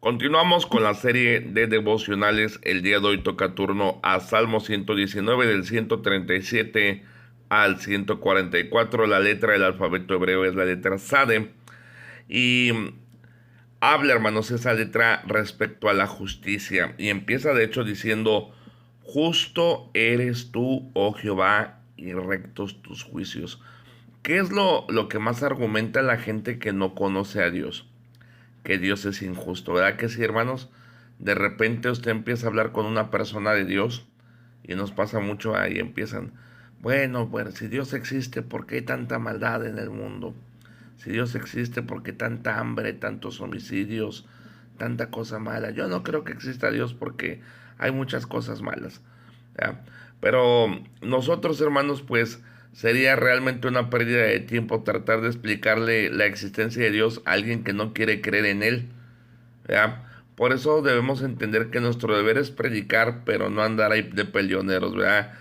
Continuamos con la serie de devocionales. El día de hoy toca turno a Salmo 119 del 137 al 144. La letra del alfabeto hebreo es la letra Sade. Y habla, hermanos, esa letra respecto a la justicia. Y empieza de hecho diciendo, justo eres tú, oh Jehová, y rectos tus juicios. ¿Qué es lo que más argumenta la gente que no conoce a Dios? Que Dios es injusto, ¿verdad que sí, hermanos? De repente usted empieza a hablar con una persona de Dios y nos pasa mucho ahí, empiezan, bueno, si Dios existe, ¿por qué hay tanta maldad en el mundo? Si Dios existe, ¿por qué tanta hambre, tantos homicidios, tanta cosa mala? Yo no creo que exista Dios porque hay muchas cosas malas, ¿ya? Pero nosotros, hermanos, pues sería realmente una pérdida de tiempo tratar de explicarle la existencia de Dios a alguien que no quiere creer en Él, ¿ya? Por eso debemos entender que nuestro deber es predicar, pero no andar ahí de peleoneros, ¿verdad?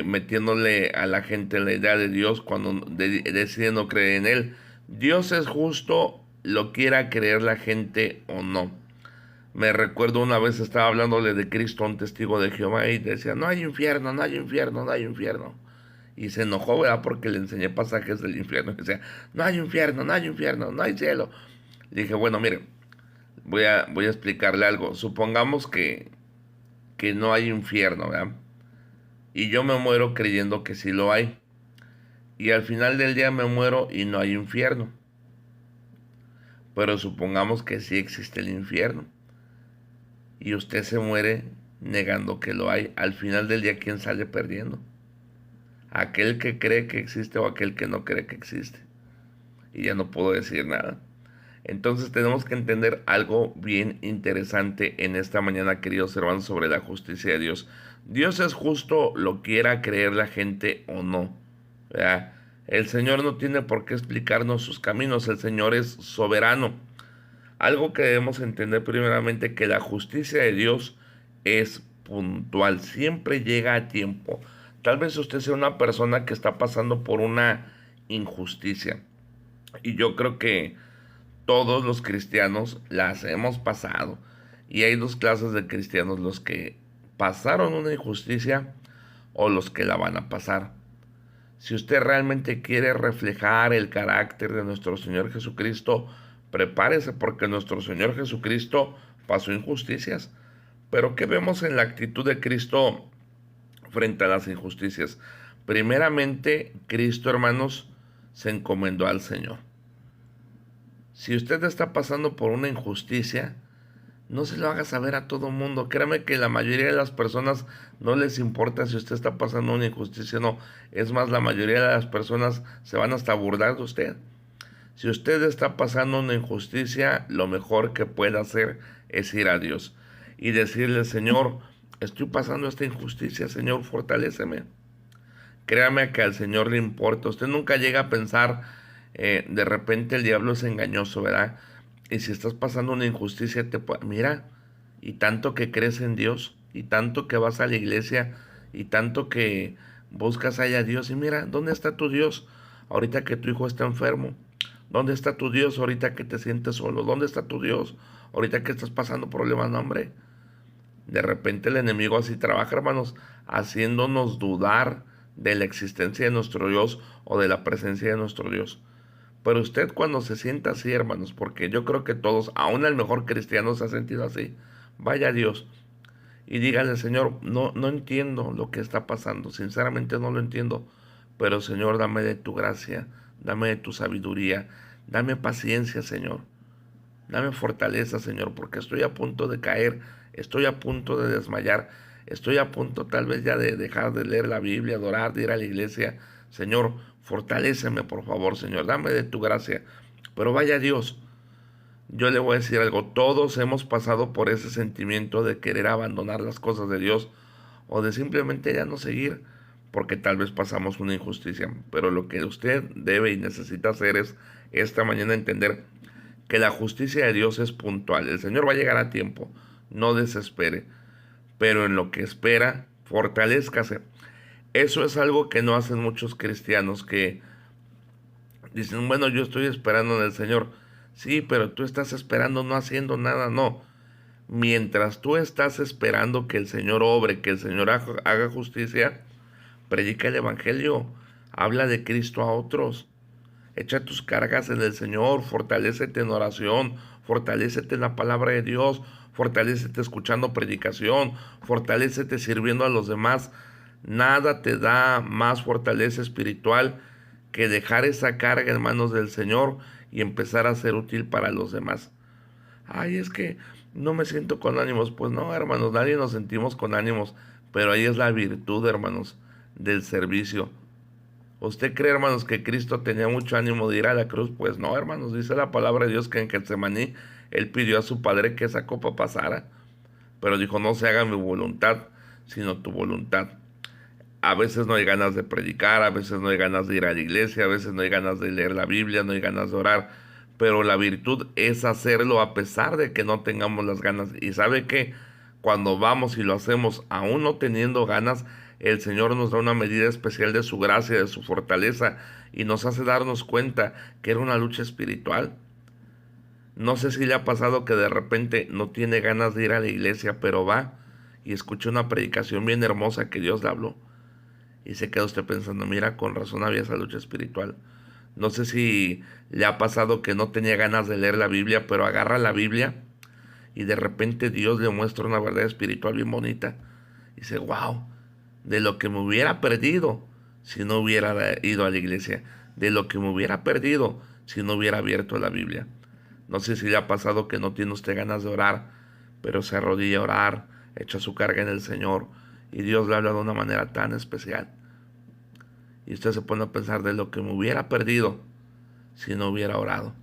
Metiéndole a la gente la idea de Dios cuando decide no creer en Él. Dios es justo, lo quiera creer la gente o no. Me recuerdo una vez estaba hablándole de Cristo a un testigo de Jehová y decía, no hay infierno, no hay infierno, no hay infierno. Y se enojó, ¿verdad? Porque le enseñé pasajes del infierno. Y decía, no hay infierno, no hay infierno, no hay cielo. Le dije, bueno, mire, voy a explicarle algo. Supongamos que no hay infierno, ¿verdad? Y yo me muero creyendo que sí lo hay. Y al final del día me muero y no hay infierno. Pero supongamos que sí existe el infierno. Y usted se muere negando que lo hay. Al final del día, ¿quién sale perdiendo? Aquel que cree que existe o aquel que no cree que existe. Y ya no puedo decir nada. Entonces tenemos que entender algo bien interesante en esta mañana, queridos hermanos, sobre la justicia de Dios. Dios es justo, lo quiera creer la gente o no, ¿verdad? El Señor no tiene por qué explicarnos sus caminos, el Señor es soberano. Algo que debemos entender primeramente, que la justicia de Dios es puntual, siempre llega a tiempo. Tal vez usted sea una persona que está pasando por una injusticia. Y yo creo que todos los cristianos las hemos pasado. Y hay dos clases de cristianos, los que pasaron una injusticia o los que la van a pasar. Si usted realmente quiere reflejar el carácter de nuestro Señor Jesucristo, prepárese porque nuestro Señor Jesucristo pasó injusticias. Pero ¿qué vemos en la actitud de Cristo frente a las injusticias? Primeramente, Cristo, hermanos, se encomendó al Señor. Si usted está pasando por una injusticia, no se lo haga saber a todo mundo. Créame que la mayoría de las personas no les importa si usted está pasando una injusticia o no. Es más, la mayoría de las personas se van hasta a burlar de usted. Si usted está pasando una injusticia, lo mejor que puede hacer es ir a Dios y decirle, Señor, estoy pasando esta injusticia, Señor, fortaléceme. Créame que al Señor le importa. Usted nunca llega a pensar, de repente el diablo es engañoso, ¿verdad? Y si estás pasando una injusticia, mira, y tanto que crees en Dios, y tanto que vas a la iglesia, y tanto que buscas allá a Dios, y mira, ¿dónde está tu Dios ahorita que tu hijo está enfermo? ¿Dónde está tu Dios ahorita que te sientes solo? ¿Dónde está tu Dios ahorita que estás pasando problemas? No, hombre. De repente el enemigo así trabaja, hermanos, haciéndonos dudar de la existencia de nuestro Dios o de la presencia de nuestro Dios. Pero usted cuando se sienta así, hermanos, porque yo creo que todos, aún el mejor cristiano se ha sentido así, vaya a Dios y dígale, Señor, no entiendo lo que está pasando, sinceramente no lo entiendo, pero Señor, dame de tu gracia, dame de tu sabiduría, dame paciencia, Señor. Dame fortaleza, Señor, porque estoy a punto de caer, estoy a punto de desmayar, estoy a punto tal vez ya de dejar de leer la Biblia, de orar, de ir a la iglesia. Señor, fortaléceme, por favor, Señor, dame de tu gracia. Pero vaya Dios, yo le voy a decir algo, todos hemos pasado por ese sentimiento de querer abandonar las cosas de Dios o de simplemente ya no seguir, porque tal vez pasamos una injusticia. Pero lo que usted debe y necesita hacer es esta mañana entender que la justicia de Dios es puntual. El Señor va a llegar a tiempo. No desespere. Pero en lo que espera, fortalézcase. Eso es algo que no hacen muchos cristianos que dicen, bueno, yo estoy esperando en el Señor. Sí, pero tú estás esperando no haciendo nada, no. Mientras tú estás esperando que el Señor obre, que el Señor haga justicia, predica el Evangelio, habla de Cristo a otros. Echa tus cargas en el Señor, fortalécete en oración, fortalécete en la palabra de Dios, fortalécete escuchando predicación, fortalécete sirviendo a los demás. Nada te da más fortaleza espiritual que dejar esa carga en manos del Señor y empezar a ser útil para los demás. Ay, es que no me siento con ánimos. Pues no, hermanos, nadie nos sentimos con ánimos, pero ahí es la virtud, hermanos, del servicio. ¿Usted cree, hermanos, que Cristo tenía mucho ánimo de ir a la cruz? Pues no, hermanos, dice la palabra de Dios que en Getsemaní Él pidió a su Padre que esa copa pasara, pero dijo, no se haga mi voluntad, sino tu voluntad. A veces no hay ganas de predicar, a veces no hay ganas de ir a la iglesia, a veces no hay ganas de leer la Biblia, no hay ganas de orar, pero la virtud es hacerlo a pesar de que no tengamos las ganas. Y sabe que cuando vamos y lo hacemos aún no teniendo ganas, el Señor nos da una medida especial de su gracia, de su fortaleza, y nos hace darnos cuenta que era una lucha espiritual. No sé si le ha pasado que de repente no tiene ganas de ir a la iglesia, pero va y escucha una predicación bien hermosa que Dios le habló. Y se queda usted pensando, mira, con razón había esa lucha espiritual. No sé si le ha pasado que no tenía ganas de leer la Biblia, pero agarra la Biblia y de repente Dios le muestra una verdad espiritual bien bonita. Y dice, wow, de lo que me hubiera perdido si no hubiera ido a la iglesia, de lo que me hubiera perdido si no hubiera abierto la Biblia. No sé si le ha pasado que no tiene usted ganas de orar, pero se arrodilla a orar, echa su carga en el Señor y Dios le habla de una manera tan especial. Y usted se pone a pensar de lo que me hubiera perdido si no hubiera orado.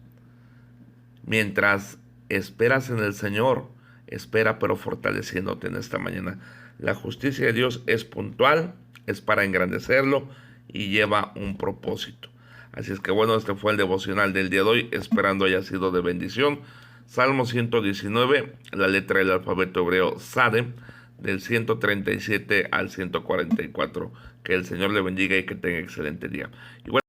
Mientras esperas en el Señor, espera pero fortaleciéndote en esta mañana. La justicia de Dios es puntual, es para engrandecerlo y lleva un propósito. Así es que bueno, este fue el devocional del día de hoy, esperando haya sido de bendición. Salmo 119, la letra del alfabeto hebreo Sade, del 137 al 144. Que el Señor le bendiga y que tenga excelente día. Igual